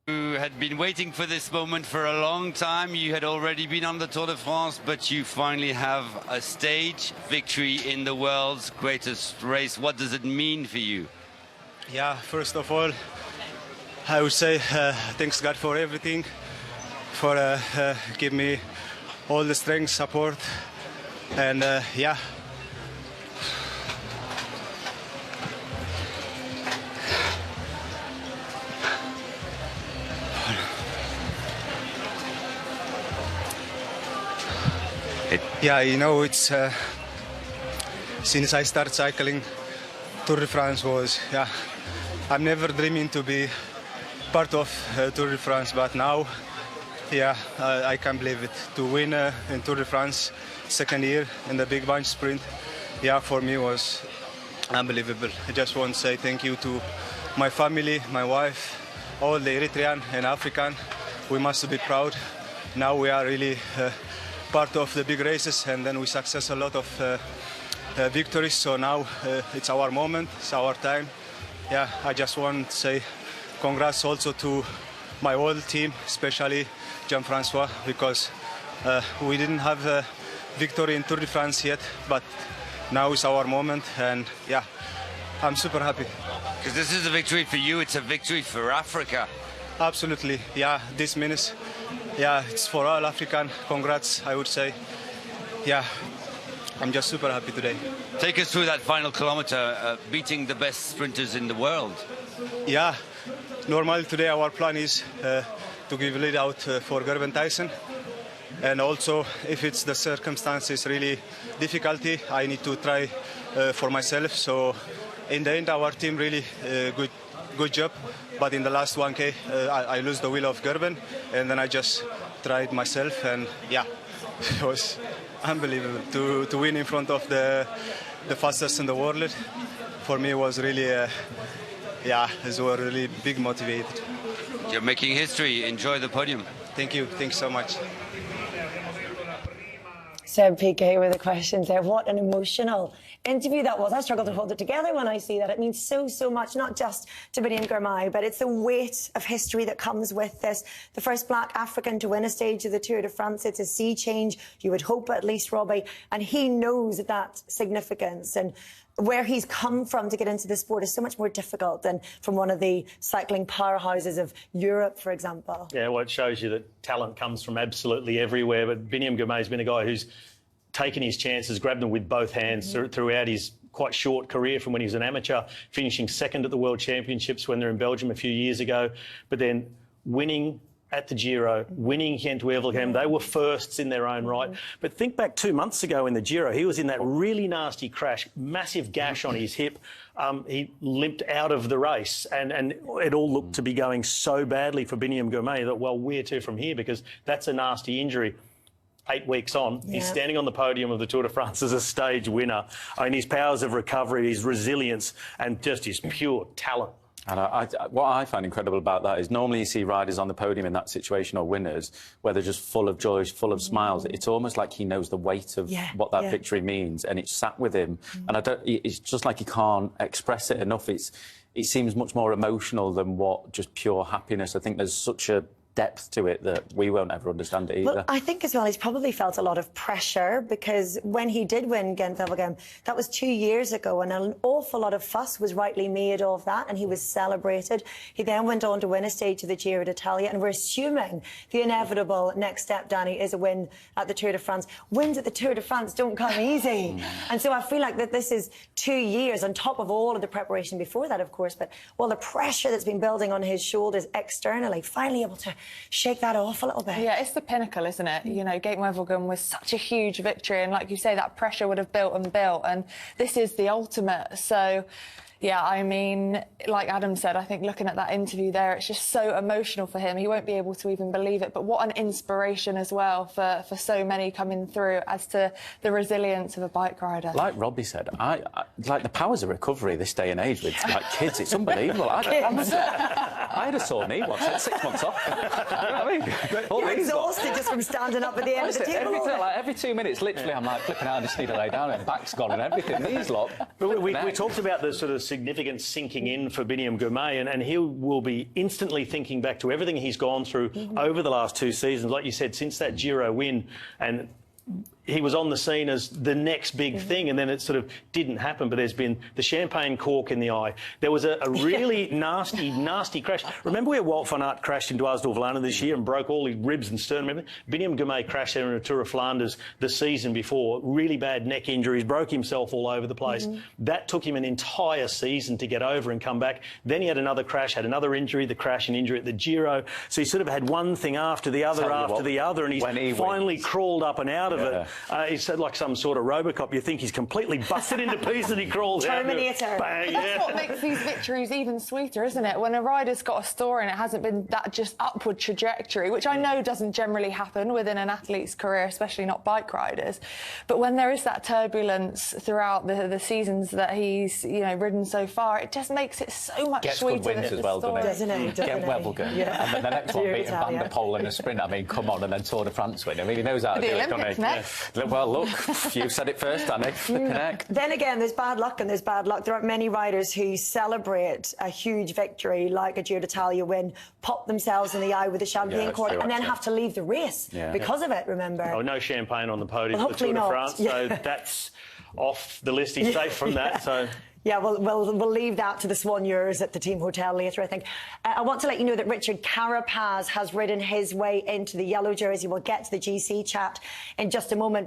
You had been waiting for this moment for a long time. You had already been on the Tour de France, but you finally have a stage victory in the world's greatest race. What does it mean for you? Yeah, first of all, I would say thanks God for everything, for give me all the strength, support, and yeah. Yeah, you know, it's since I started cycling, Tour de France was, yeah, I'm never dreaming to be part of Tour de France, but now, yeah, I can't believe it. To win in Tour de France, second year in the big bunch sprint, yeah, for me was unbelievable. I just want to say thank you to my family, my wife, all the Eritrean and African. We must be proud. Now we are really part of the big races, and then we success a lot of victories. So now it's our moment, it's our time. Yeah, I just want to say congrats also to my whole team, especially Jean-Francois, because we didn't have a victory in Tour de France yet, but now is our moment, and yeah, I'm super happy. Because this is a victory for you, it's a victory for Africa. Absolutely, yeah, this means, yeah, it's for all African. Congrats, I would say. Yeah, I'm just super happy today. Take us through that final kilometer, beating the best sprinters in the world. Yeah, normally today our plan is to give lead out for Gerben Tyson. And also, if it's the circumstances really difficulty, I need to try for myself. So in the end, our team really good job. But in the last 1K, I lose the wheel of Gerben, and then I just tried myself, and yeah, it was unbelievable to win in front of the fastest in the world. For me, it was really, yeah, it was really big motivated. You're making history. Enjoy the podium. Thank you. Thanks so much. Seb PK with the questions there. What an emotional interview that was. I struggle to hold it together when I see that. It means so much, not just to Biniam Girmay, but it's the weight of history that comes with this. The first black African to win a stage of the Tour de France. It's a sea change, you would hope, at least, Robbie. And he knows that significance. And where he's come from to get into the sport is so much more difficult than from one of the cycling powerhouses of Europe, for example. Yeah, well, it shows you that talent comes from absolutely everywhere. But Biniam Girmay's been a guy who's taken his chances, grabbed them with both hands throughout his quite short career from when he was an amateur, finishing second at the World Championships when they're in Belgium a few years ago, but then winning at the Giro, winning Gent-Wevelgem. They were firsts in their own right. But think back 2 months ago in the Giro, he was in that really nasty crash, massive gash on his hip. He limped out of the race, and it all looked to be going so badly for Biniam Girmay that, well, where to from here? Because that's a nasty injury. 8 weeks on, he's standing on the podium of the Tour de France as a stage winner. I mean, his powers of recovery, his resilience, and just his pure talent. And what I find incredible about that is normally you see riders on the podium in that situation, or winners, where they're just full of joy, full of smiles. It's almost like he knows the weight of what that victory means, and it's sat with him. And it's just like he can't express it enough. It seems much more emotional than what just pure happiness. I think there's such a depth to it that we won't ever understand it either. Well, I think as well he's probably felt a lot of pressure, because when he did win Gent-Wevelgem, that was 2 years ago, and an awful lot of fuss was rightly made of that, and he was celebrated. He then went on to win a stage of the Giro D'Italia, and we're assuming the inevitable next step, Danny, is a win at the Tour de France. Wins at the Tour de France don't come easy. And so I feel like that this is 2 years on top of all of the preparation before that, of course, but all the pressure that's been building on his shoulders externally, finally able to shake that off a little bit. Yeah, it's the pinnacle, isn't it? You know, Gent-Wevelgem was such a huge victory, and like you say, that pressure would have built and built, and this is the ultimate. So yeah, I mean, like Adam said, I think looking at that interview there, it's just so emotional for him. He won't be able to even believe it. But what an inspiration as well for so many coming through as to the resilience of a bike rider. Like Robbie said, I like the powers of recovery this day and age with like kids. It's unbelievable. I had a sore knee once. I had 6 months off. You know what I mean? You're exhausted just from standing up at the end of the table. Every 2 minutes, literally, I'm like flipping out. I just need to lay down, and back's gone and everything. Knees locked. But we talked about the sort of significant sinking in for Biniam Girmay, and he will be instantly thinking back to everything he's gone through over the last 2 seasons. Like you said, since that Giro win, and he was on the scene as the next big thing, and then it sort of didn't happen. But there's been the champagne cork in the eye. There was a really nasty crash. Remember where Wout van Aert crashed into Soudal-QuickStep this year and broke all his ribs and sternum? Remember? Biniam Girmay crashed there in a Tour of Flanders the season before. Really bad neck injuries, broke himself all over the place. That took him an entire season to get over and come back. Then he had another crash, had another injury, the crash and injury at the Giro. So he sort of had one thing after the other and he's finally crawled up and out of it. He's like some sort of Robocop. You think he's completely busted into pieces and he crawls Terminator. out. Bang, That's what makes these victories even sweeter, isn't it? When a rider's got a story and it hasn't been that just upward trajectory, which I know doesn't generally happen within an athlete's career, especially not bike riders. But when there is that turbulence throughout the seasons that he's, ridden so far, it just makes it so much sweeter. Gets good wins as well, doesn't it? Get Wevelgem. Yeah. And then the next one Giro beating Van D'Italia. der Poel in a sprint. I mean, come on, and then Tour de France win. I mean, he knows how to The do it, Olympics doesn't he? next. Yeah. Well, look, you said it first, Danny. Flipping heck. Then again, there's bad luck and there's bad luck. There are many riders who celebrate a huge victory, like a Giro D'Italia win, pop themselves in the eye with a champagne cork, and then have to leave the race because of it, remember? Oh, no champagne on the podium for the hopefully Tour de not. France, so that's off the list. He's safe from that, so... Yeah, we'll leave that to the Swan Years at the team hotel later, I think. I want to let you know that Richard Carapaz has ridden his way into the yellow jersey. We'll get to the GC chat in just a moment.